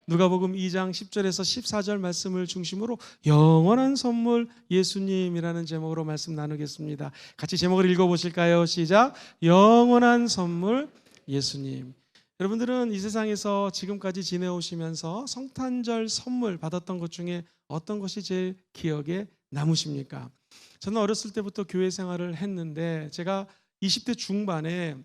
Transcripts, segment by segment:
누가복음 2장 10절에서 14절 말씀을 중심으로 영원한 선물 예수님이라는 제목으로 말씀 나누겠습니다. 같이 제목을 읽어보실까요? 시작. 영원한 선물 예수님. 여러분들은 이 세상에서 지금까지 지내오시면서 성탄절 선물 받았던 것 중에 어떤 것이 제일 기억에 남으십니까? 저는 어렸을 때부터 교회 생활을 했는데 제가 20대 중반에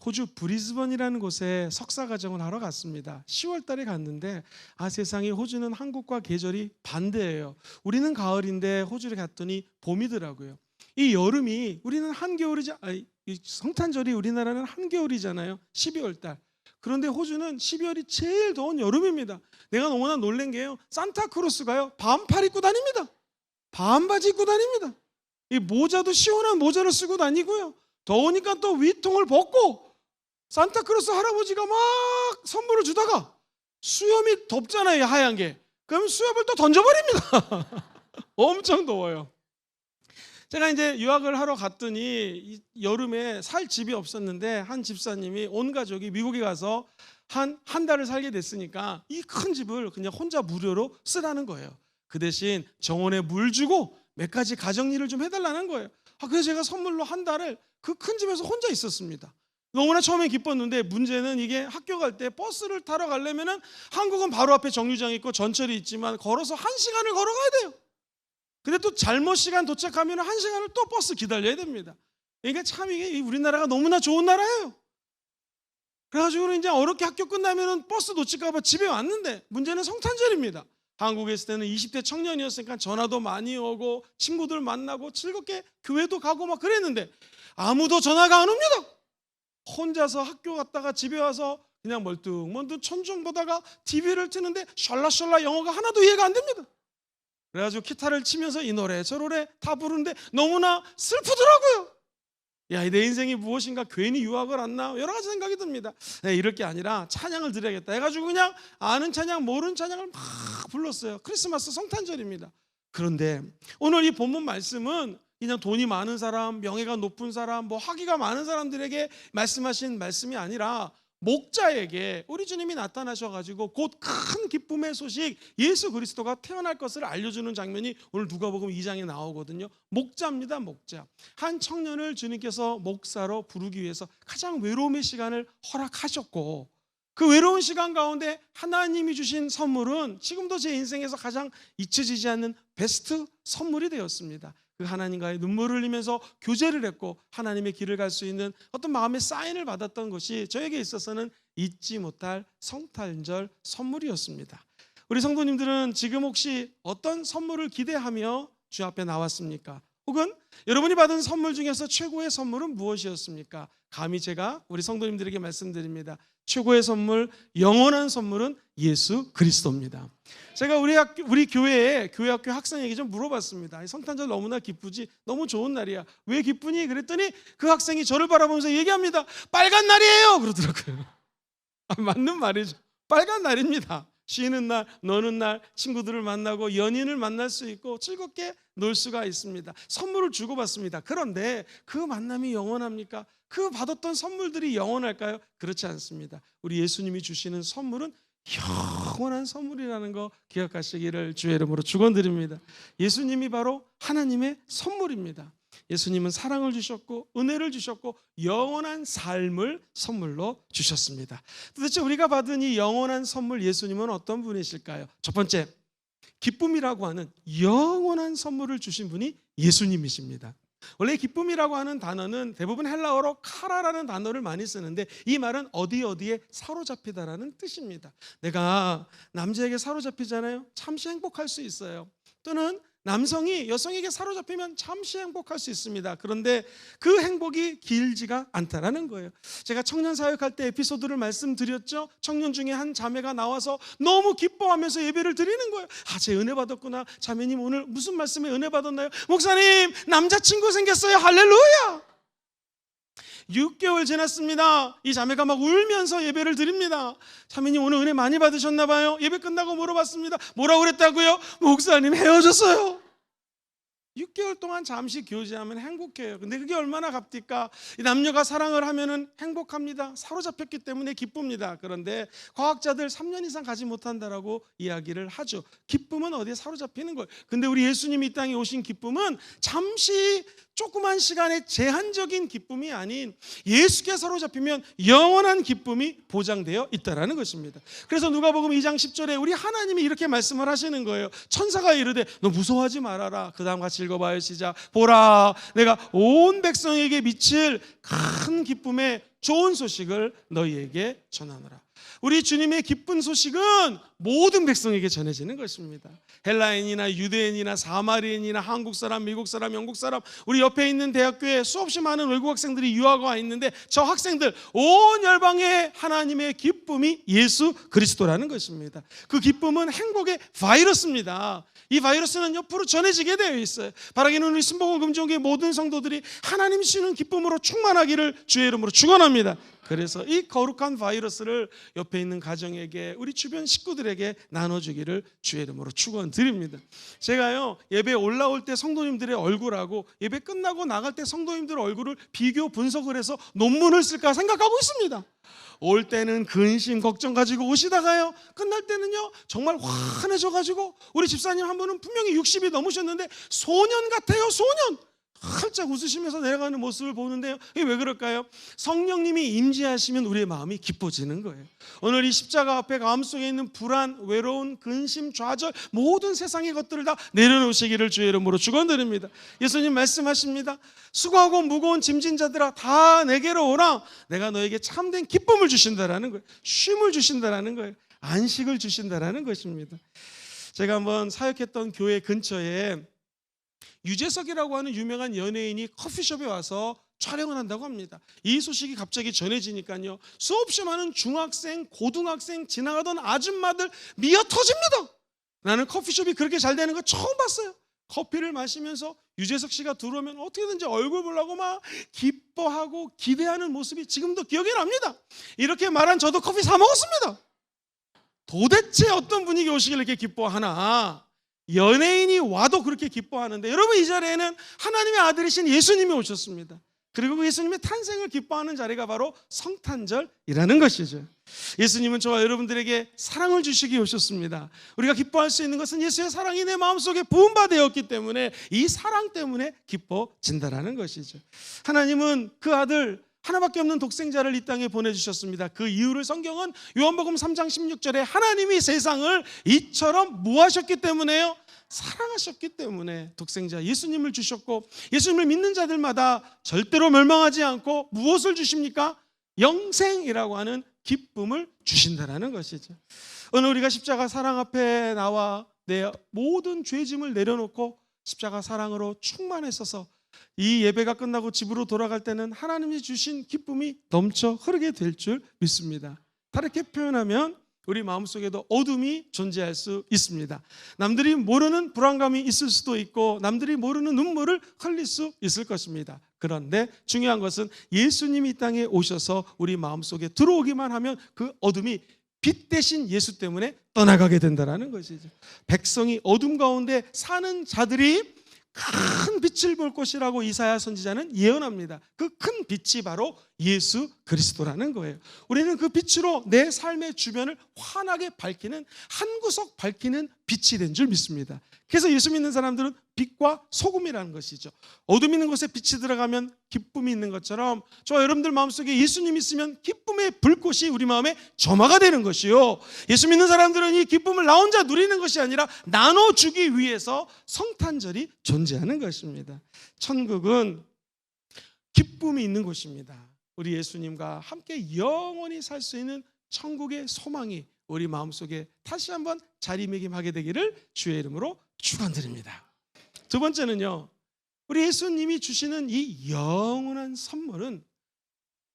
호주 브리즈번이라는 곳에 석사과정을 하러 갔습니다. 10월 달에 갔는데 세상에 호주는 한국과 계절이 반대예요. 우리는 가을인데 호주에 갔더니 봄이더라고요. 이 여름이 우리는 한겨울이자 성탄절이 우리나라는 한겨울이잖아요. 12월 달. 그런데 호주는 12월이 제일 더운 여름입니다. 내가 너무나 놀란 게요. 산타크로스가요 반팔 입고 다닙니다. 반바지 입고 다닙니다. 이 모자도 시원한 모자를 쓰고 다니고요. 더우니까 또 위통을 벗고 산타크로스 할아버지가 막 선물을 주다가 수염이 덥잖아요, 하얀 게. 그럼 수염을 또 던져버립니다. 엄청 더워요. 제가 이제 유학을 하러 갔더니 여름에 살 집이 없었는데 한 집사님이 온 가족이 미국에 가서 한 달을 살게 됐으니까 이 큰 집을 그냥 혼자 무료로 쓰라는 거예요. 그 대신 정원에 물 주고 몇 가지 가정일을 좀 해달라는 거예요. 그래서 제가 선물로 한 달을 그 큰 집에서 혼자 있었습니다. 너무나 처음에 기뻤는데 문제는 이게 학교 갈 때 버스를 타러 가려면은 한국은 바로 앞에 정류장이 있고 전철이 있지만 걸어서 1시간을 걸어가야 돼요. 근데 또 잘못 시간 도착하면 1시간을 또 버스 기다려야 됩니다. 그러니까 참 이게 우리나라가 너무나 좋은 나라예요. 그래가지고 이제 어렵게 학교 끝나면은 버스 놓칠까 봐 집에 왔는데 문제는 성탄절입니다. 한국에 있을 때는 20대 청년이었으니까 전화도 많이 오고 친구들 만나고 즐겁게 교회도 가고 막 그랬는데 아무도 전화가 안 옵니다. 혼자서 학교 갔다가 집에 와서 그냥 멀뚱멀뚱 천정 보다가 TV를 트는데 샬라샬라 영어가 하나도 이해가 안 됩니다. 그래가지고 기타를 치면서 이 노래 저 노래 다 부르는데 너무나 슬프더라고요. 야, 내 인생이 무엇인가, 괜히 유학을 왔나, 여러 가지 생각이 듭니다. 이럴 게 아니라 찬양을 드려야겠다 해가지고 그냥 아는 찬양 모르는 찬양을 막 불렀어요. 크리스마스 성탄절입니다. 그런데 오늘 이 본문 말씀은 그냥 돈이 많은 사람, 명예가 높은 사람, 학위가 많은 사람들에게 말씀하신 말씀이 아니라 목자에게 우리 주님이 나타나셔가지고 곧 큰 기쁨의 소식 예수 그리스도가 태어날 것을 알려주는 장면이 오늘 누가복음 2장에 나오거든요. 목자입니다. 목자. 한 청년을 주님께서 목사로 부르기 위해서 가장 외로움의 시간을 허락하셨고 그 외로운 시간 가운데 하나님이 주신 선물은 지금도 제 인생에서 가장 잊혀지지 않는 베스트 선물이 되었습니다. 그 하나님과의 눈물을 흘리면서 교제를 했고 하나님의 길을 갈 수 있는 어떤 마음의 사인을 받았던 것이 저에게 있어서는 잊지 못할 성탄절 선물이었습니다. 우리 성도님들은 지금 혹시 어떤 선물을 기대하며 주 앞에 나왔습니까? 혹은 여러분이 받은 선물 중에서 최고의 선물은 무엇이었습니까? 감히 제가 우리 성도님들에게 말씀드립니다. 최고의 선물, 영원한 선물은 예수 그리스도입니다. 제가 우리 교회 학교 학생에게 좀 물어봤습니다. 성탄절 너무나 기쁘지? 너무 좋은 날이야. 왜 기쁘니? 그랬더니 그 학생이 저를 바라보면서 얘기합니다. 빨간 날이에요! 그러더라고요. 맞는 말이죠. 빨간 날입니다. 쉬는 날, 노는 날, 친구들을 만나고 연인을 만날 수 있고 즐겁게 놀 수가 있습니다. 선물을 주고받습니다. 그런데 그 만남이 영원합니까? 그 받았던 선물들이 영원할까요? 그렇지 않습니다. 우리 예수님이 주시는 선물은 영원한 선물이라는 거 기억하시기를 주의 이름으로 축원드립니다. 예수님이 바로 하나님의 선물입니다. 예수님은 사랑을 주셨고 은혜를 주셨고 영원한 삶을 선물로 주셨습니다. 도대체 우리가 받은 이 영원한 선물 예수님은 어떤 분이실까요? 첫 번째, 기쁨이라고 하는 영원한 선물을 주신 분이 예수님이십니다. 원래 기쁨이라고 하는 단어는 대부분 헬라어로 카라라는 단어를 많이 쓰는데 이 말은 어디에 사로잡히다라는 뜻입니다. 내가 남자에게 사로잡히잖아요. 잠시 행복할 수 있어요. 또는 남성이 여성에게 사로잡히면 잠시 행복할 수 있습니다. 그런데 그 행복이 길지가 않다라는 거예요. 제가 청년 사역할 때 에피소드를 말씀드렸죠. 청년 중에 한 자매가 나와서 너무 기뻐하면서 예배를 드리는 거예요. 제 은혜 받았구나. 자매님 오늘 무슨 말씀에 은혜 받았나요? 목사님 남자친구 생겼어요. 할렐루야. 6개월 지났습니다. 이 자매가 막 울면서 예배를 드립니다. 자매님 오늘 은혜 많이 받으셨나 봐요. 예배 끝나고 물어봤습니다. 뭐라고 그랬다고요? 목사님 헤어졌어요. 6개월 동안 잠시 교제하면 행복해요. 근데 그게 얼마나 값딜까? 이 남녀가 사랑을 하면은 행복합니다. 사로잡혔기 때문에 기쁩니다. 그런데 과학자들 3년 이상 가지 못한다라고 이야기를 하죠. 기쁨은 어디에 사로잡히는 거예요. 근데 우리 예수님이 이 땅에 오신 기쁨은 잠시 조그만 시간의 제한적인 기쁨이 아닌 예수께 사로잡히면 영원한 기쁨이 보장되어 있다라는 것입니다. 그래서 누가복음 2장 10절에 우리 하나님이 이렇게 말씀을 하시는 거예요. 천사가 이르되 너 무서워하지 말아라. 그 다음 같이 읽어봐요. 시작. 보라, 내가 온 백성에게 미칠 큰 기쁨의 좋은 소식을 너희에게 전하노라. 우리 주님의 기쁜 소식은 모든 백성에게 전해지는 것입니다. 헬라인이나 유대인이나 사마리인이나 한국 사람, 미국 사람, 영국 사람, 우리 옆에 있는 대학교에 수없이 많은 외국 학생들이 유학을 와 있는데 저 학생들 온 열방의 하나님의 기쁨이 예수 그리스도라는 것입니다. 그 기쁨은 행복의 바이러스입니다. 이 바이러스는 옆으로 전해지게 되어 있어요. 바라기는 우리 순복음 금종교의 모든 성도들이 하나님 주시는 기쁨으로 충만하기를 주의 이름으로 축원합니다. 그래서 이 거룩한 바이러스를 옆에 있는 가정에게, 우리 주변 식구들에게 나눠주기를 주의 이름으로 축원드립니다. 제가요, 예배 올라올 때 성도님들의 얼굴하고 예배 끝나고 나갈 때 성도님들의 얼굴을 비교 분석을 해서 논문을 쓸까 생각하고 있습니다. 올 때는 근심 걱정 가지고 오시다가요, 끝날 때는요 정말 환해져 가지고, 우리 집사님 한 분은 분명히 60이 넘으셨는데 소년 같아요. 소년. 활짝 웃으시면서 내려가는 모습을 보는데요, 이게 왜 그럴까요? 성령님이 임재하시면 우리의 마음이 기뻐지는 거예요. 오늘 이 십자가 앞에 마음속에 있는 불안, 외로운, 근심, 좌절, 모든 세상의 것들을 다 내려놓으시기를 주의 이름으로 축원드립니다. 예수님 말씀하십니다. 수고하고 무거운 짐진 자들아 다 내게로 오라. 내가 너에게 참된 기쁨을 주신다라는 거예요. 쉼을 주신다라는 거예요. 안식을 주신다라는 것입니다. 제가 한번 사역했던 교회 근처에 유재석이라고 하는 유명한 연예인이 커피숍에 와서 촬영을 한다고 합니다. 이 소식이 갑자기 전해지니까요, 수없이 많은 중학생, 고등학생, 지나가던 아줌마들 미어 터집니다. 나는 커피숍이 그렇게 잘 되는 거 처음 봤어요. 커피를 마시면서 유재석 씨가 들어오면 어떻게든지 얼굴 보려고 막 기뻐하고 기대하는 모습이 지금도 기억이 납니다. 이렇게 말한 저도 커피 사 먹었습니다. 도대체 어떤 분위기 오시길래 이렇게 기뻐하나? 연예인이 와도 그렇게 기뻐하는데, 여러분 이 자리에는 하나님의 아들이신 예수님이 오셨습니다. 그리고 그 예수님의 탄생을 기뻐하는 자리가 바로 성탄절이라는 것이죠. 예수님은 저와 여러분들에게 사랑을 주시기 오셨습니다. 우리가 기뻐할 수 있는 것은 예수의 사랑이 내 마음속에 부음바 되었기 때문에, 이 사랑 때문에 기뻐진다라는 것이죠. 하나님은 그 아들 하나밖에 없는 독생자를 이 땅에 보내주셨습니다. 그 이유를 성경은 요한복음 3장 16절에 하나님이 세상을 이처럼 무하셨기 때문에요, 사랑하셨기 때문에 독생자 예수님을 주셨고, 예수님을 믿는 자들마다 절대로 멸망하지 않고 무엇을 주십니까? 영생이라고 하는 기쁨을 주신다라는 것이죠. 오늘 우리가 십자가 사랑 앞에 나와 내 모든 죄짐을 내려놓고 십자가 사랑으로 충만했어서 이 예배가 끝나고 집으로 돌아갈 때는 하나님이 주신 기쁨이 넘쳐 흐르게 될 줄 믿습니다. 다르게 표현하면 우리 마음속에도 어둠이 존재할 수 있습니다. 남들이 모르는 불안감이 있을 수도 있고, 남들이 모르는 눈물을 흘릴 수 있을 것입니다. 그런데 중요한 것은 예수님이 이 땅에 오셔서 우리 마음속에 들어오기만 하면 그 어둠이 빛 대신 예수 때문에 떠나가게 된다는 것이죠. 백성이 어둠 가운데 사는 자들이 큰 빛을 볼 것이라고 이사야 선지자는 예언합니다. 그 큰 빛이 바로 예수 그리스도라는 거예요. 우리는 그 빛으로 내 삶의 주변을 환하게 밝히는, 한 구석 밝히는 빛이 된 줄 믿습니다. 그래서 예수 믿는 사람들은 빛과 소금이라는 것이죠. 어둠 있는 곳에 빛이 들어가면 기쁨이 있는 것처럼, 저와 여러분들 마음속에 예수님이 있으면 기쁨의 불꽃이 우리 마음에 점화가 되는 것이요, 예수 믿는 사람들은 이 기쁨을 나 혼자 누리는 것이 아니라 나눠주기 위해서 성탄절이 존재하는 것입니다. 천국은 기쁨이 있는 곳입니다. 우리 예수님과 함께 영원히 살 수 있는 천국의 소망이 우리 마음속에 다시 한번 자리매김하게 되기를 주의 이름으로 축원드립니다. 두 번째는요, 우리 예수님이 주시는 이 영원한 선물은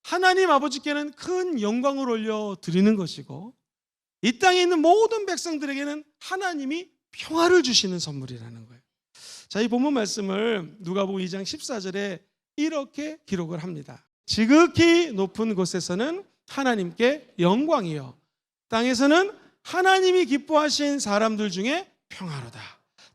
하나님 아버지께는 큰 영광을 올려드리는 것이고, 이 땅에 있는 모든 백성들에게는 하나님이 평화를 주시는 선물이라는 거예요. 자, 이 본문 말씀을 누가복음 2장 14절에 이렇게 기록을 합니다. 지극히 높은 곳에서는 하나님께 영광이요, 땅에서는 하나님이 기뻐하신 사람들 중에 평화로다.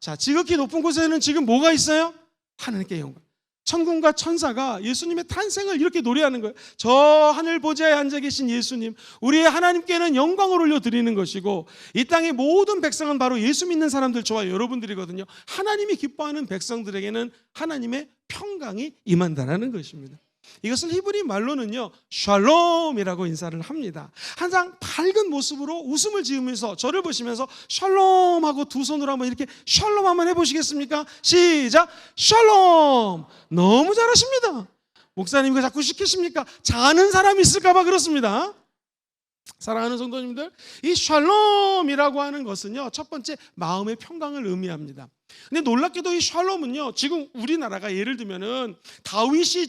자, 지극히 높은 곳에는 지금 뭐가 있어요? 하나님께 영광. 천군과 천사가 예수님의 탄생을 이렇게 노래하는 거예요. 저 하늘 보좌에 앉아 계신 예수님, 우리의 하나님께는 영광을 올려드리는 것이고, 이 땅의 모든 백성은 바로 예수 믿는 사람들, 저와 여러분들이거든요. 하나님이 기뻐하는 백성들에게는 하나님의 평강이 임한다는 것입니다. 이것을 히브리 말로는요, 샬롬이라고 인사를 합니다. 항상 밝은 모습으로 웃음을 지으면서 저를 보시면서 샬롬하고 두 손으로 한번 이렇게 샬롬 한번 해보시겠습니까? 시작! 샬롬! 너무 잘하십니다. 목사님 이거 자꾸 시키십니까? 자는 사람이 있을까봐 그렇습니다. 사랑하는 성도님들, 이 샬롬이라고 하는 것은요, 첫 번째 마음의 평강을 의미합니다. 근데 놀랍게도 이 샬롬은요, 지금 우리나라가 예를 들면은 다윗이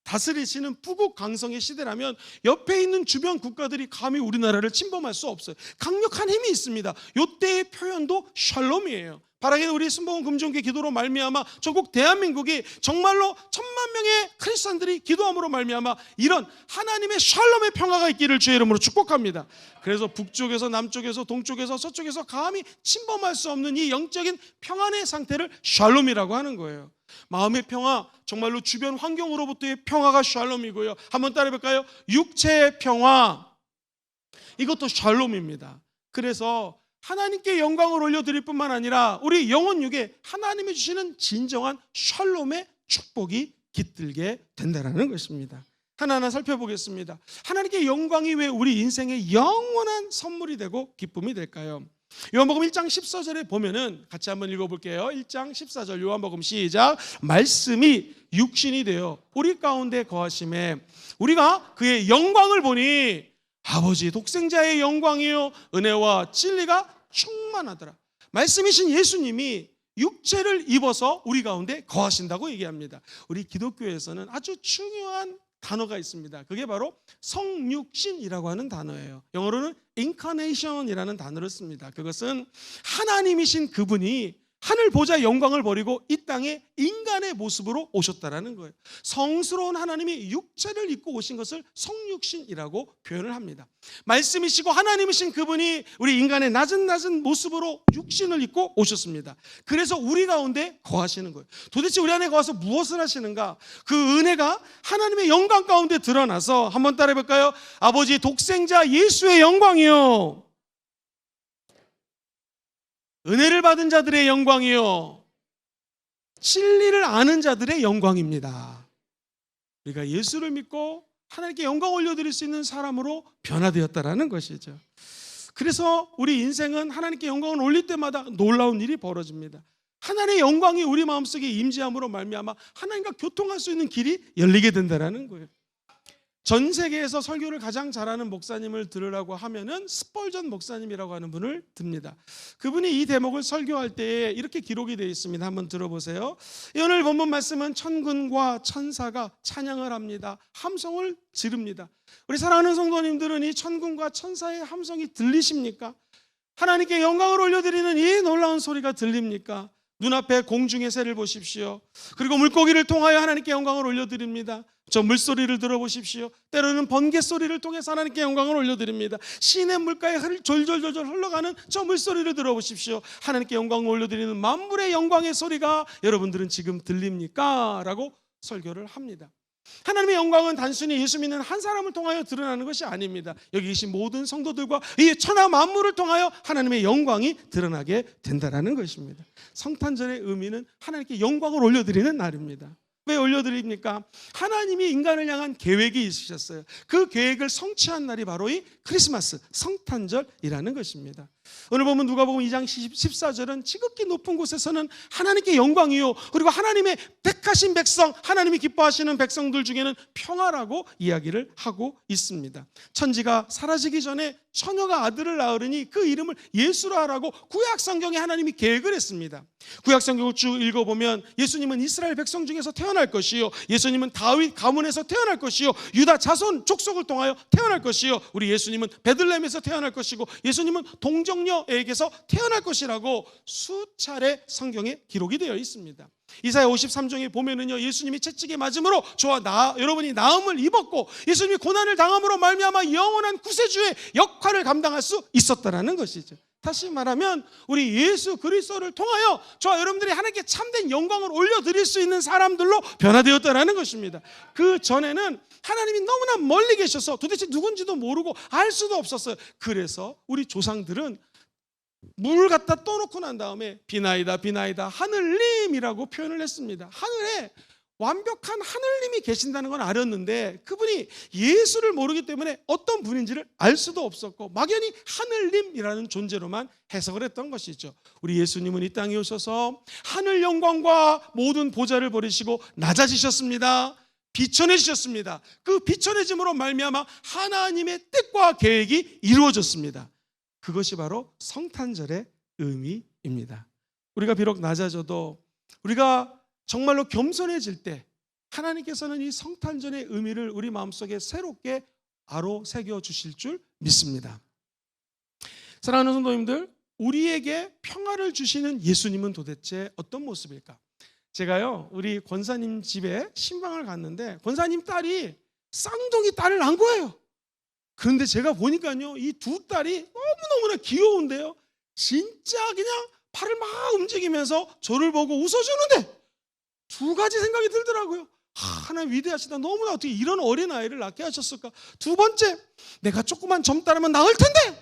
다스리시는 북옥 강성의 시대라면 옆에 있는 주변 국가들이 감히 우리나라를 침범할 수 없어요. 강력한 힘이 있습니다. 이때의 표현도 샬롬이에요. 바라기는 우리 순복음 금종교 기도로 말미암아 전국 대한민국이 정말로 1000만 명의 크리스찬들이 기도함으로 말미암아 이런 하나님의 샬롬의 평화가 있기를 주의 이름으로 축복합니다. 그래서 북쪽에서 남쪽에서 동쪽에서 서쪽에서 감히 침범할 수 없는 이 영적인 평안의 상태를 샬롬이라고 하는 거예요. 마음의 평화, 정말로 주변 환경으로부터의 평화가 샬롬이고요. 한번 따라해볼까요? 육체의 평화, 이것도 샬롬입니다. 그래서 하나님께 영광을 올려드릴 뿐만 아니라 우리 영혼육에 하나님이 주시는 진정한 샬롬의 축복이 깃들게 된다는 것입니다. 하나하나 살펴보겠습니다. 하나님께 영광이 왜 우리 인생의 영원한 선물이 되고 기쁨이 될까요? 요한복음 1장 14절에 보면은 같이 한번 읽어볼게요. 1장 14절 요한복음 시작. 말씀이 육신이 되어 우리 가운데 거하심에 우리가 그의 영광을 보니 아버지 독생자의 영광이요 은혜와 진리가 충만하더라. 말씀이신 예수님이 육체를 입어서 우리 가운데 거하신다고 얘기합니다. 우리 기독교에서는 아주 중요한 단어가 있습니다. 그게 바로 성육신이라고 하는 단어예요. 영어로는 incarnation이라는 단어를 씁니다. 그것은 하나님이신 그분이 하늘 보좌 영광을 버리고 이 땅에 인간의 모습으로 오셨다라는 거예요. 성스러운 하나님이 육체를 입고 오신 것을 성육신이라고 표현을 합니다. 말씀이시고 하나님이신 그분이 우리 인간의 낮은 모습으로 육신을 입고 오셨습니다. 그래서 우리 가운데 거하시는 거예요. 도대체 우리 안에 거하서 무엇을 하시는가? 그 은혜가 하나님의 영광 가운데 드러나서 한번 따라해볼까요? 아버지 독생자 예수의 영광이요 은혜를 받은 자들의 영광이요 진리를 아는 자들의 영광입니다. 우리가 예수를 믿고 하나님께 영광 올려드릴 수 있는 사람으로 변화되었다라는 것이죠. 그래서 우리 인생은 하나님께 영광을 올릴 때마다 놀라운 일이 벌어집니다. 하나님의 영광이 우리 마음속에 임재함으로 말미암아 하나님과 교통할 수 있는 길이 열리게 된다는 거예요. 전 세계에서 설교를 가장 잘하는 목사님을 들으라고 하면은 스펄전 목사님이라고 하는 분을 듭니다. 그분이 이 대목을 설교할 때에 이렇게 기록이 되어 있습니다. 한번 들어보세요. 오늘 본문 말씀은 천군과 천사가 찬양을 합니다. 함성을 지릅니다. 우리 사랑하는 성도님들은 이 천군과 천사의 함성이 들리십니까? 하나님께 영광을 올려드리는 이 놀라운 소리가 들립니까? 눈앞에 공중의 새를 보십시오. 그리고 물고기를 통하여 하나님께 영광을 올려드립니다. 저 물소리를 들어보십시오. 때로는 번개 소리를 통해서 하나님께 영광을 올려드립니다. 시내 물가에 졸졸졸 흘러가는 저 물소리를 들어보십시오. 하나님께 영광을 올려드리는 만물의 영광의 소리가 여러분들은 지금 들립니까? 라고 설교를 합니다. 하나님의 영광은 단순히 예수 믿는 한 사람을 통하여 드러나는 것이 아닙니다. 여기 계신 모든 성도들과 이 천하 만물을 통하여 하나님의 영광이 드러나게 된다는 것입니다. 성탄절의 의미는 하나님께 영광을 올려드리는 날입니다. 왜 올려드립니까? 하나님이 인간을 향한 계획이 있으셨어요. 그 계획을 성취한 날이 바로 이 크리스마스, 성탄절이라는 것입니다. 오늘 보면 누가복음 2장 14절은 지극히 높은 곳에서는 하나님께 영광이요 그리고 하나님의 택하신 백성, 하나님이 기뻐하시는 백성들 중에는 평화라고 이야기를 하고 있습니다. 천지가 사라지기 전에 처녀가 아들을 낳으리니 그 이름을 예수라 하라고 구약 성경에 하나님이 계획을 했습니다. 구약 성경을 쭉 읽어보면 예수님은 이스라엘 백성 중에서 태어날 것이요 예수님은 다윗 가문에서 태어날 것이요 유다 자손 족속을 통하여 태어날 것이요 우리 예수님은 베들레헴에서 태어날 것이고 예수님은 동정녀에게서 태어날 것이라고 수차례 성경에 기록이 되어 있습니다. 이사야 53장에 보면은요 예수님이 채찍에 맞음으로 저와 여러분이 나음을 입었고 예수님이 고난을 당함으로 말미암아 영원한 구세주의 역할을 감당할 수 있었다라는 것이죠. 다시 말하면 우리 예수 그리스도를 통하여 저와 여러분들이 하나님께 참된 영광을 올려드릴 수 있는 사람들로 변화되었다라는 것입니다. 그 전에는 하나님이 너무나 멀리 계셔서 도대체 누군지도 모르고 알 수도 없었어요. 그래서 우리 조상들은 물 갖다 떠놓고 난 다음에 비나이다 비나이다 하늘님이라고 표현을 했습니다. 하늘에 완벽한 하늘님이 계신다는 건 알았는데 그분이 예수를 모르기 때문에 어떤 분인지를 알 수도 없었고 막연히 하늘님이라는 존재로만 해석을 했던 것이죠. 우리 예수님은 이 땅에 오셔서 하늘 영광과 모든 보좌를 버리시고 낮아지셨습니다. 비천해지셨습니다. 그 비천해짐으로 말미암아 하나님의 뜻과 계획이 이루어졌습니다. 그것이 바로 성탄절의 의미입니다. 우리가 비록 낮아져도 우리가 정말로 겸손해질 때 하나님께서는 이 성탄절의 의미를 우리 마음속에 새롭게 아로 새겨 주실 줄 믿습니다. 사랑하는 성도님들, 우리에게 평화를 주시는 예수님은 도대체 어떤 모습일까? 제가요 우리 권사님 집에 신방을 갔는데 권사님 딸이 쌍둥이 딸을 낳은 거예요. 그런데 제가 보니까요 이 두 딸이 너무너무나 귀여운데요, 진짜 그냥 팔을 막 움직이면서 저를 보고 웃어주는데 두 가지 생각이 들더라고요. 하나님 위대하시다. 너무나 어떻게 이런 어린아이를 낳게 하셨을까. 두 번째, 내가 조금만 젊다라면 나을 텐데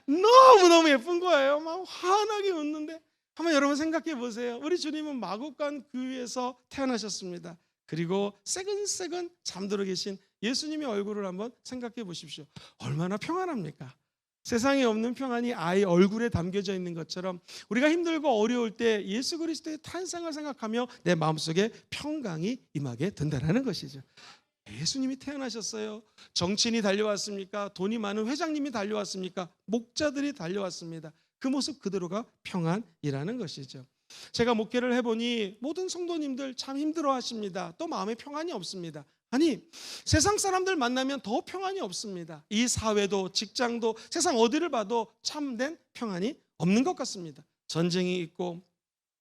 너무너무 예쁜 거예요. 막 환하게 웃는데 한번 여러분 생각해 보세요. 우리 주님은 마국간 교회에서 태어나셨습니다. 그리고 새근새근 잠들어 계신 예수님의 얼굴을 한번 생각해 보십시오. 얼마나 평안합니까? 세상에 없는 평안이 아이 얼굴에 담겨져 있는 것처럼 우리가 힘들고 어려울 때 예수 그리스도의 탄생을 생각하며 내 마음속에 평강이 임하게 된다는 것이죠. 예수님이 태어나셨어요. 정치인이 달려왔습니까? 돈이 많은 회장님이 달려왔습니까? 목자들이 달려왔습니다. 그 모습 그대로가 평안이라는 것이죠. 제가 목회를 해보니 모든 성도님들 참 힘들어하십니다. 또 마음에 평안이 없습니다. 아니, 세상 사람들 만나면 더 평안이 없습니다. 이 사회도 직장도 세상 어디를 봐도 참된 평안이 없는 것 같습니다. 전쟁이 있고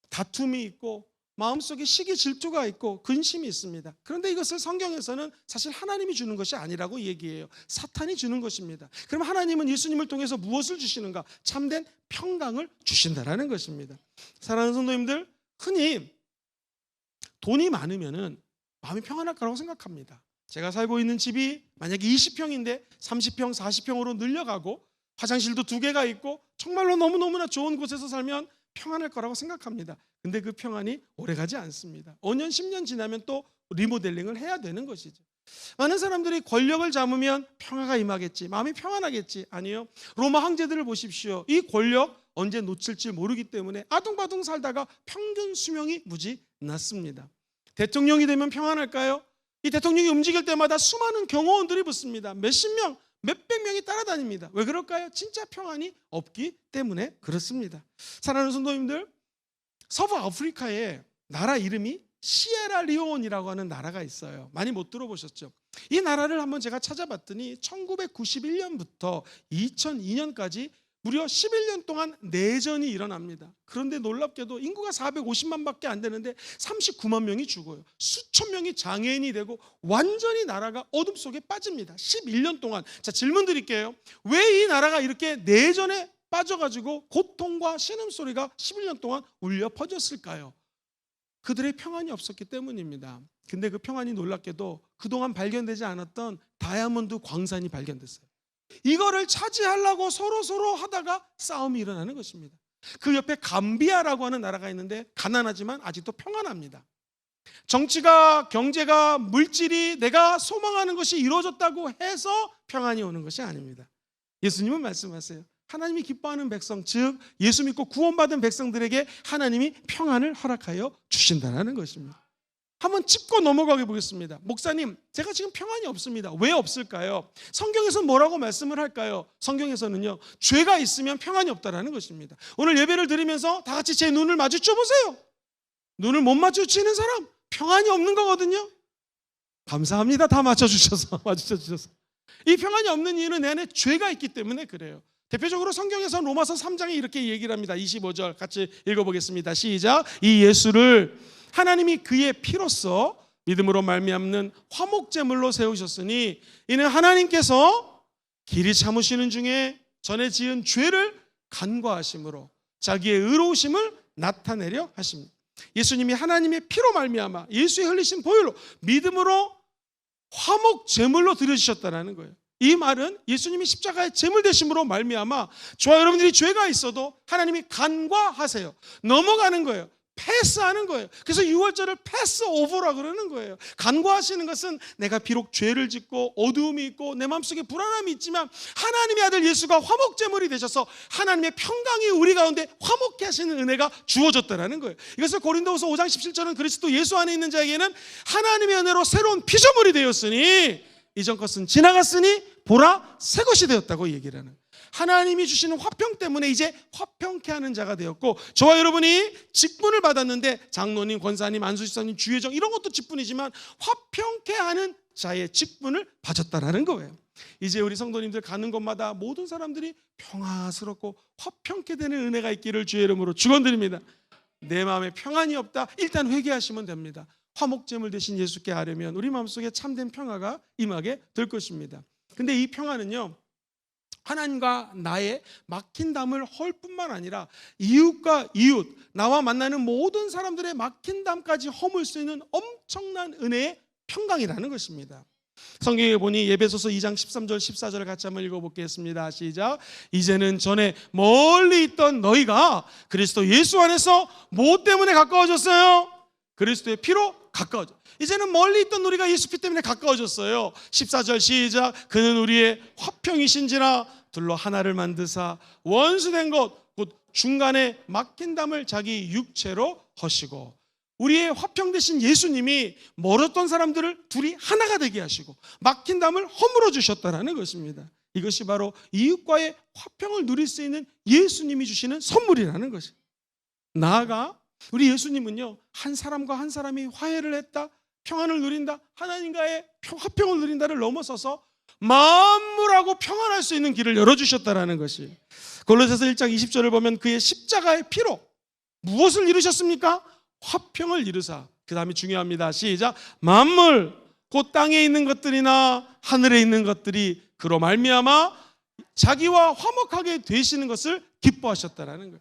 다툼이 있고 마음속에 시기 질투가 있고 근심이 있습니다. 그런데 이것을 성경에서는 사실 하나님이 주는 것이 아니라고 얘기해요. 사탄이 주는 것입니다. 그럼 하나님은 예수님을 통해서 무엇을 주시는가? 참된 평강을 주신다라는 것입니다. 사랑하는 성도님들, 흔히 돈이 많으면은 마음이 평안할 거라고 생각합니다. 제가 살고 있는 집이 만약에 20평인데 30평, 40평으로 늘려가고 화장실도 2개가 있고 정말로 너무너무나 좋은 곳에서 살면 평안할 거라고 생각합니다. 근데 그 평안이 오래가지 않습니다. 5년, 10년 지나면 또 리모델링을 해야 되는 것이죠. 많은 사람들이 권력을 잡으면 평화가 임하겠지, 마음이 평안하겠지. 아니요. 로마 황제들을 보십시오. 이 권력 언제 놓칠지 모르기 때문에 아둥바둥 살다가 평균 수명이 무지 낮습니다. 대통령이 되면 평안할까요? 이 대통령이 움직일 때마다 수많은 경호원들이 붙습니다. 몇십 명, 몇백 명이 따라다닙니다. 왜 그럴까요? 진짜 평안이 없기 때문에 그렇습니다. 사랑하는 성도님들, 서부 아프리카에 나라 이름이 시에라리온이라고 하는 나라가 있어요. 많이 못 들어보셨죠? 이 나라를 한번 제가 찾아봤더니 1991년부터 2002년까지 무려 11년 동안 내전이 일어납니다. 그런데 놀랍게도 인구가 450만 밖에 안 되는데 39만 명이 죽어요. 수천 명이 장애인이 되고 완전히 나라가 어둠 속에 빠집니다. 11년 동안. 자, 질문 드릴게요. 왜 이 나라가 이렇게 내전에 빠져가지고 고통과 신음소리가 11년 동안 울려 퍼졌을까요? 그들의 평안이 없었기 때문입니다. 근데 그 평안이 놀랍게도 그동안 발견되지 않았던 다이아몬드 광산이 발견됐어요. 이거를 차지하려고 서로 하다가 싸움이 일어나는 것입니다. 그 옆에 감비아라고 하는 나라가 있는데 가난하지만 아직도 평안합니다. 정치가, 경제가, 물질이 내가 소망하는 것이 이루어졌다고 해서 평안이 오는 것이 아닙니다. 예수님은 말씀하세요. 하나님이 기뻐하는 백성, 즉 예수 믿고 구원받은 백성들에게 하나님이 평안을 허락하여 주신다는 것입니다. 한번 짚고 넘어가게 보겠습니다. 목사님, 제가 지금 평안이 없습니다. 왜 없을까요? 성경에서는 뭐라고 말씀을 할까요? 성경에서는요, 죄가 있으면 평안이 없다라는 것입니다. 오늘 예배를 드리면서 다 같이 제 눈을 마주쳐 보세요. 눈을 못 마주치는 사람 평안이 없는 거거든요. 감사합니다. 다 맞춰주셔서 마주쳐주셔서. 이 평안이 없는 이유는 내 안에 죄가 있기 때문에 그래요. 대표적으로 성경에서 로마서 3장에 이렇게 얘기를 합니다. 25절 같이 읽어보겠습니다. 시작. 이 예수를 하나님이 그의 피로써 믿음으로 말미암는 화목제물로 세우셨으니 이는 하나님께서 길이 참으시는 중에 전에 지은 죄를 간과하심으로 자기의 의로우심을 나타내려 하십니다. 예수님이 하나님의 피로 말미암아 예수의 흘리신 보혈로 믿음으로 화목 제물로 드려주셨다는 거예요. 이 말은 예수님이 십자가의 제물 되심으로 말미암아 저와 여러분들이 죄가 있어도 하나님이 간과하세요. 넘어가는 거예요. 패스하는 거예요. 그래서 6월절을 패스 오버라 그러는 거예요. 간과하시는 것은 내가 비록 죄를 짓고 어두움이 있고 내 마음속에 불안함이 있지만 하나님의 아들 예수가 화목제물이 되셔서 하나님의 평강이 우리 가운데 화목케 하시는 은혜가 주어졌다는 거예요. 이것을 고린도후서 5장 17절은 그리스도 예수 안에 있는 자에게는 하나님의 은혜로 새로운 피조물이 되었으니 이전 것은 지나갔으니 보라 새 것이 되었다고 얘기를 하는 거예요. 하나님이 주시는 화평 때문에 이제 화평케 하는 자가 되었고, 저와 여러분이 직분을 받았는데 장로님, 권사님, 안수집사님, 주회장 이런 것도 직분이지만 화평케 하는 자의 직분을 받았다라는 거예요. 이제 우리 성도님들 가는 곳마다 모든 사람들이 평화스럽고 화평케 되는 은혜가 있기를 주의 이름으로 축원드립니다. 내 마음에 평안이 없다, 일단 회개하시면 됩니다. 화목제물 대신 예수께 하려면 우리 마음속에 참된 평화가 임하게 될 것입니다. 근데 이 평화는요, 하나님과 나의 막힌 담을 헐 뿐만 아니라 이웃과 이웃, 나와 만나는 모든 사람들의 막힌 담까지 허물 수 있는 엄청난 은혜의 평강이라는 것입니다. 성경에 보니 예배소서 2장 13절 14절을 같이 한번 읽어보겠습니다. 시작. 이제는 전에 멀리 있던 너희가 그리스도 예수 안에서 뭐 때문에 가까워졌어요? 그리스도의 피로 가까워져. 이제는 멀리 있던 우리가 예수 피 때문에 가까워졌어요. 14절 시작. 그는 우리의 화평이신지라 둘로 하나를 만드사 원수된 것 곧 중간에 막힌 담을 자기 육체로 허시고, 우리의 화평 되신 예수님이 멀었던 사람들을 둘이 하나가 되게 하시고 막힌 담을 허물어 주셨다는 것입니다. 이것이 바로 이웃과의 화평을 누릴 수 있는 예수님이 주시는 선물이라는 것입니다. 나아가 우리 예수님은요, 한 사람과 한 사람이 화해를 했다, 평안을 누린다, 하나님과의 화평을 누린다를 넘어서서 만물하고 평안할 수 있는 길을 열어주셨다는 것이, 골로새서 1장 20절을 보면 그의 십자가의 피로 무엇을 이루셨습니까? 화평을 이루사. 그 다음이 중요합니다. 시작. 만물 곧 땅에 있는 것들이나 하늘에 있는 것들이 그로 말미암아 자기와 화목하게 되시는 것을 기뻐하셨다라는 거예요.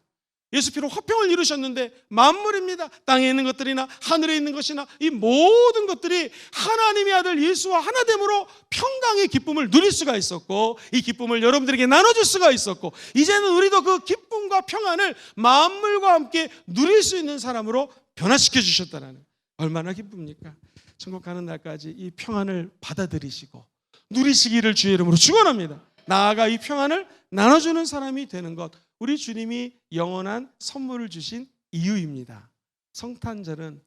예수 피로 화평을 이루셨는데 만물입니다. 땅에 있는 것들이나 하늘에 있는 것이나 이 모든 것들이 하나님의 아들 예수와 하나됨으로 평강의 기쁨을 누릴 수가 있었고, 이 기쁨을 여러분들에게 나눠줄 수가 있었고, 이제는 우리도 그 기쁨과 평안을 만물과 함께 누릴 수 있는 사람으로 변화시켜 주셨다는, 얼마나 기쁩니까? 천국 가는 날까지 이 평안을 받아들이시고 누리시기를 주의 이름으로 축원합니다. 나아가 이 평안을 나눠주는 사람이 되는 것, 우리 주님이 영원한 선물을 주신 이유입니다. 성탄절은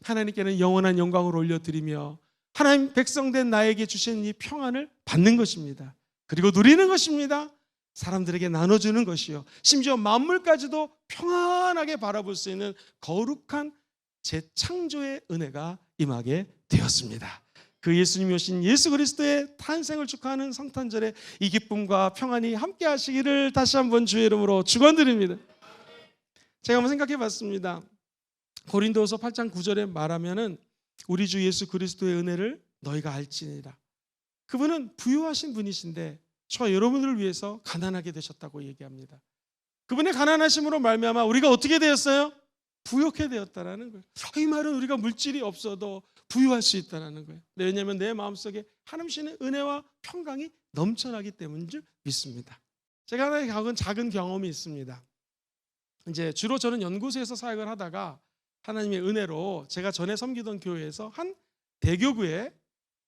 하나님께는 영원한 영광을 올려드리며 하나님 백성된 나에게 주신 이 평안을 받는 것입니다. 그리고 누리는 것입니다. 사람들에게 나눠주는 것이요, 심지어 만물까지도 평안하게 바라볼 수 있는 거룩한 재창조의 은혜가 임하게 되었습니다. 그 예수님이 오신 예수 그리스도의 탄생을 축하하는 성탄절에 이 기쁨과 평안이 함께 하시기를 다시 한번 주의 이름으로 축원드립니다. 제가 한번 생각해 봤습니다. 고린도후서 8장 9절에 말하면은 우리 주 예수 그리스도의 은혜를 너희가 알지니라. 그분은 부유하신 분이신데 저와 여러분들을 위해서 가난하게 되셨다고 얘기합니다. 그분의 가난하심으로 말미암아 우리가 어떻게 되었어요? 부욕해 되었다라는 거예요. 이 말은 우리가 물질이 없어도 부유할 수 있다는 거예요. 왜냐하면 내 마음속에 하나님의 은혜와 평강이 넘쳐나기 때문인 줄 믿습니다. 제가 하나 겪은 작은 경험이 있습니다. 이제 주로 저는 연구소에서 사역을 하다가 하나님의 은혜로 제가 전에 섬기던 교회에서 한 대교구에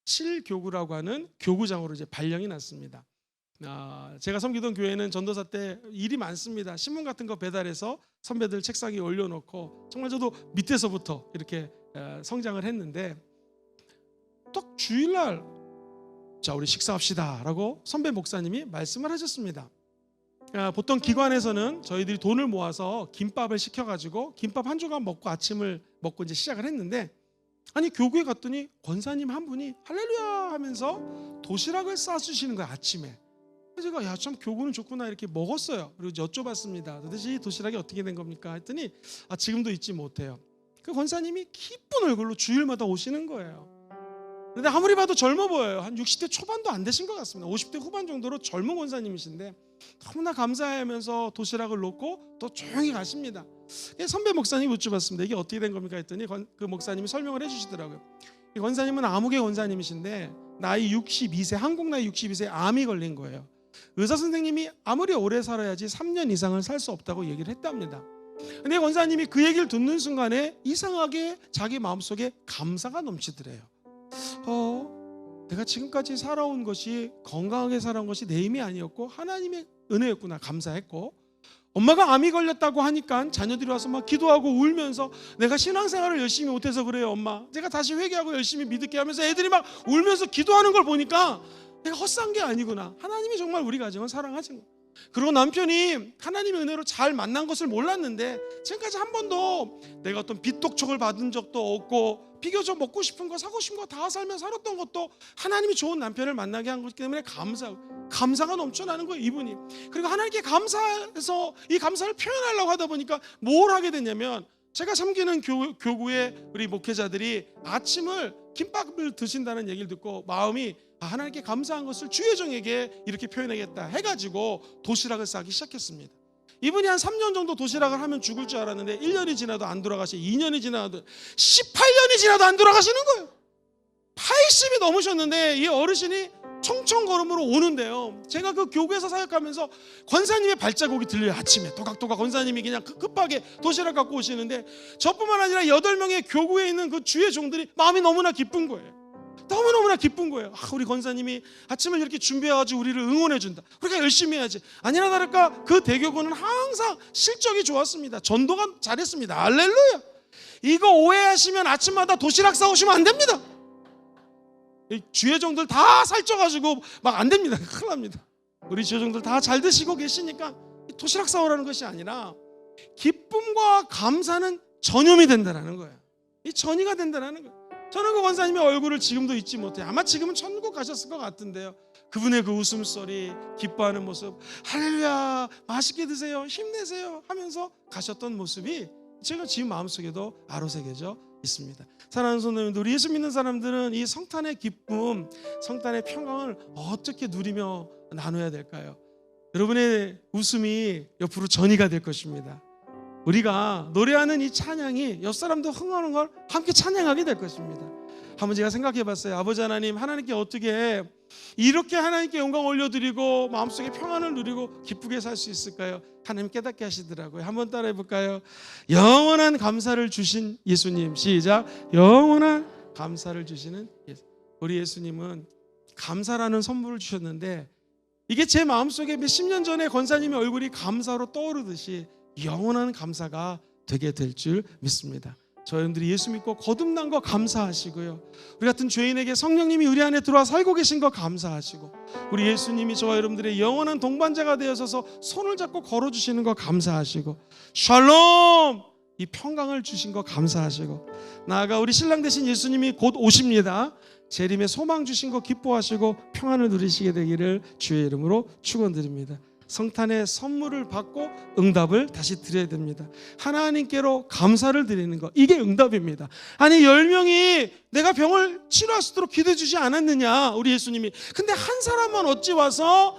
7교구라고 하는 교구장으로 이제 발령이 났습니다. 제가 섬기던 교회는 전도사 때 일이 많습니다. 신문 같은 거 배달해서 선배들 책상에 올려놓고 정말 저도 밑에서부터 이렇게 성장을 했는데, 딱 주일날 자 우리 식사합시다 라고 선배 목사님이 말씀을 하셨습니다. 보통 기관에서는 저희들이 돈을 모아서 김밥을 시켜가지고 김밥 한 조각 먹고 아침을 먹고 이제 시작을 했는데, 아니 교구에 갔더니 권사님 한 분이 할렐루야 하면서 도시락을 싸주시는 거예요, 아침에. 제가 야 참 교구는 좋구나 이렇게 먹었어요. 그리고 여쭤봤습니다. 도대체 이 도시락이 어떻게 된 겁니까? 했더니 지금도 잊지 못해요. 그 권사님이 기쁜 얼굴로 주일마다 오시는 거예요. 그런데 아무리 봐도 젊어 보여요. 한 60대 초반도 안 되신 것 같습니다. 50대 후반 정도로 젊은 권사님이신데 너무나 감사하면서 도시락을 놓고 또 조용히 가십니다. 선배 목사님이 여쭤봤습니다. 이게 어떻게 된 겁니까 했더니 그 목사님이 설명을 해주시더라고요. 이 권사님은 암흑의 권사님이신데 나이 62세, 한국 나이 62세에 암이 걸린 거예요. 의사 선생님이 아무리 오래 살아야지 3년 이상을 살 수 없다고 얘기를 했답니다. 근데 권사님이 그 얘기를 듣는 순간에 이상하게 자기 마음속에 감사가 넘치더래요. 내가 지금까지 살아온 것이, 건강하게 살아온 것이 내 힘이 아니었고 하나님의 은혜였구나, 감사했고, 엄마가 암이 걸렸다고 하니까 자녀들이 와서 막 기도하고 울면서 내가 신앙생활을 열심히 못해서 그래요 엄마, 제가 다시 회개하고 열심히 믿을게 하면서 애들이 막 울면서 기도하는 걸 보니까 내가 헛산 게 아니구나, 하나님이 정말 우리 가정을 사랑하시는 거예요. 그리고 남편이 하나님의 은혜로 잘 만난 것을 몰랐는데 지금까지 한 번도 내가 어떤 빚독촉을 받은 적도 없고 비교적 먹고 싶은 거 사고 싶은 거 다 살면서 살았던 것도 하나님이 좋은 남편을 만나게 한 것이기 때문에 감사가 넘쳐나는 거예요 이분이. 그리고 하나님께 감사해서 이 감사를 표현하려고 하다 보니까 뭘 하게 됐냐면, 제가 섬기는 교구의 우리 목회자들이 아침을 김밥을 드신다는 얘기를 듣고 마음이 하나님께 감사한 것을 주여정에게 이렇게 표현하겠다 해가지고 도시락을 싸기 시작했습니다. 이분이 한 3년 정도 도시락을 하면 죽을 줄 알았는데 1년이 지나도 안 돌아가시고 2년이 지나도 18년이 지나도 안 돌아가시는 거예요. 80이 넘으셨는데 이 어르신이 청청걸음으로 오는데요, 제가 그 교구에서 사역하면서 권사님의 발자국이 들려요. 아침에 도각도각 권사님이 그냥 급하게 도시락 갖고 오시는데 저뿐만 아니라 8명의 교구에 있는 그 주의 종들이 마음이 너무나 기쁜 거예요. 너무너무나 기쁜 거예요. 우리 권사님이 아침을 이렇게 준비해가지고 우리를 응원해준다, 우리가 열심히 해야지. 아니나 다를까 그 대교구는 항상 실적이 좋았습니다. 전도가 잘했습니다. 할렐루야. 이거 오해하시면 아침마다 도시락 싸오시면 안 됩니다. 주의 종들 다 살쪄가지고 막 안 됩니다. 큰일 납니다. 우리 주의 종들 다 잘 드시고 계시니까 도시락 싸오라는 것이 아니라 기쁨과 감사는 전염이 된다는 거예요. 이 전이가 된다는 거예요. 저는 그 권사님의 얼굴을 지금도 잊지 못해요. 아마 지금은 천국 가셨을 것 같은데요, 그분의 그 웃음소리, 기뻐하는 모습, 할렐루야, 맛있게 드세요, 힘내세요 하면서 가셨던 모습이 제가 지금 마음속에도 아로새겨져 있습니다. 사랑하는 성도님들, 우리 예수 믿는 사람들은 이 성탄의 기쁨, 성탄의 평강을 어떻게 누리며 나눠야 될까요? 여러분의 웃음이 옆으로 전이가 될 것입니다. 우리가 노래하는 이 찬양이 옆 사람도 흥하는 걸 함께 찬양하게 될 것입니다. 한번 제가 생각해 봤어요. 아버지 하나님, 하나님께 어떻게 이렇게 하나님께 영광 올려드리고 마음속에 평안을 누리고 기쁘게 살 수 있을까요? 하나님 깨닫게 하시더라고요. 한번 따라해 볼까요? 영원한 감사를 주신 예수님. 시작. 영원한 감사를 주시는 예수. 우리 예수님은 감사라는 선물을 주셨는데 이게 제 마음속에 몇십 년 전에 권사님의 얼굴이 감사로 떠오르듯이 영원한 감사가 되게 될 줄 믿습니다. 저희들이 예수 믿고 거듭난 거 감사하시고요, 우리 같은 죄인에게 성령님이 우리 안에 들어와 살고 계신 거 감사하시고, 우리 예수님이 저와 여러분들의 영원한 동반자가 되어서 손을 잡고 걸어주시는 거 감사하시고, 샬롬, 이 평강을 주신 거 감사하시고, 나아가 우리 신랑 되신 예수님이 곧 오십니다. 재림의 소망 주신 거 기뻐하시고 평안을 누리시게 되기를 주의 이름으로 축원드립니다. 성탄의 선물을 받고 응답을 다시 드려야 됩니다. 하나님께로 감사를 드리는 것, 이게 응답입니다. 아니 10명이 내가 병을 치료할 수 있도록 기도해 주지 않았느냐 우리 예수님이. 근데 한 사람만 어찌 와서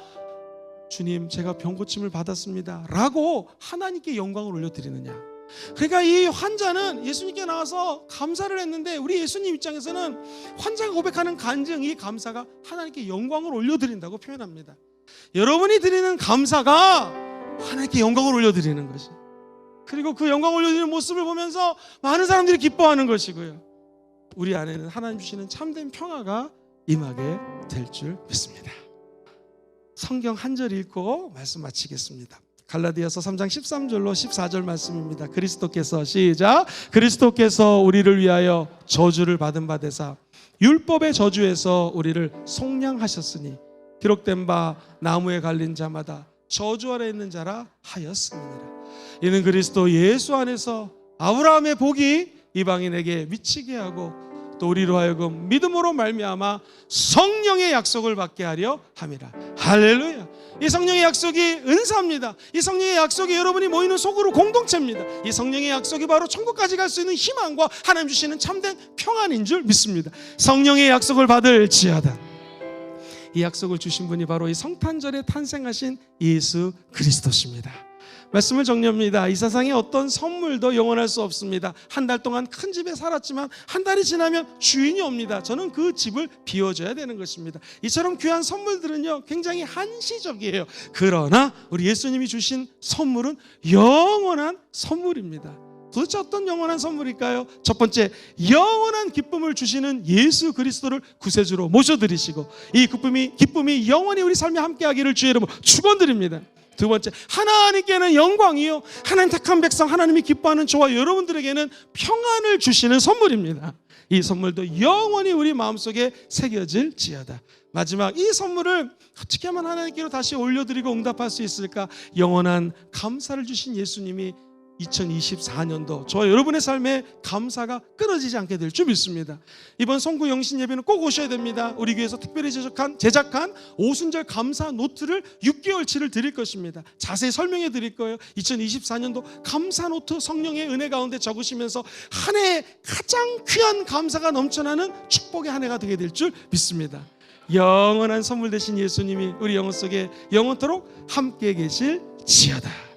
주님 제가 병 고침을 받았습니다 라고 하나님께 영광을 올려드리느냐. 그러니까 이 환자는 예수님께 나와서 감사를 했는데 우리 예수님 입장에서는 환자가 고백하는 간증, 이 감사가 하나님께 영광을 올려드린다고 표현합니다. 여러분이 드리는 감사가 하나님께 영광을 올려드리는 것이, 그리고 그 영광을 올려드리는 모습을 보면서 많은 사람들이 기뻐하는 것이고요, 우리 안에는 하나님 주시는 참된 평화가 임하게 될 줄 믿습니다. 성경 한 절 읽고 말씀 마치겠습니다. 갈라디아서 3장 13절로 14절 말씀입니다. 그리스도께서, 시작. 그리스도께서 우리를 위하여 저주를 받은 바 되사 율법의 저주에서 우리를 속량하셨으니 기록된 바 나무에 갈린 자마다 저주 아래 있는 자라 하였습니다. 이는 그리스도 예수 안에서 아브라함의 복이 이방인에게 미치게 하고 또 우리로 하여금 믿음으로 말미암아 성령의 약속을 받게 하려 함이라. 할렐루야. 이 성령의 약속이 은사입니다. 이 성령의 약속이 여러분이 모이는 속으로 공동체입니다. 이 성령의 약속이 바로 천국까지 갈 수 있는 희망과 하나님 주시는 참된 평안인 줄 믿습니다. 성령의 약속을 받을지어다. 이 약속을 주신 분이 바로 이 성탄절에 탄생하신 예수 그리스도십니다. 말씀을 정리합니다. 이 세상에 어떤 선물도 영원할 수 없습니다. 한 달 동안 큰 집에 살았지만 한 달이 지나면 주인이 옵니다. 저는 그 집을 비워줘야 되는 것입니다. 이처럼 귀한 선물들은요 굉장히 한시적이에요. 그러나 우리 예수님이 주신 선물은 영원한 선물입니다. 도대체 어떤 영원한 선물일까요? 첫 번째, 영원한 기쁨을 주시는 예수 그리스도를 구세주로 모셔드리시고 이 기쁨이 영원히 우리 삶에 함께하기를 주의 이름으로 축원드립니다. 두 번째, 하나님께는 영광이요 하나님 택한 백성 하나님이 기뻐하는 저와 여러분들에게는 평안을 주시는 선물입니다. 이 선물도 영원히 우리 마음속에 새겨질지어다. 마지막, 이 선물을 어떻게 하면 하나님께로 다시 올려드리고 응답할 수 있을까? 영원한 감사를 주신 예수님이 2024년도 저와 여러분의 삶에 감사가 끊어지지 않게 될 줄 믿습니다. 이번 성구 영신 예배는 꼭 오셔야 됩니다. 우리 교회에서 특별히 제작한 오순절 감사 노트를 6개월치를 드릴 것입니다. 자세히 설명해 드릴 거예요. 2024년도 감사 노트 성령의 은혜 가운데 적으시면서 한 해 가장 귀한 감사가 넘쳐나는 축복의 한 해가 되게 될 줄 믿습니다. 영원한 선물 되신 예수님이 우리 영혼 속에 영원토록 함께 계실지어다.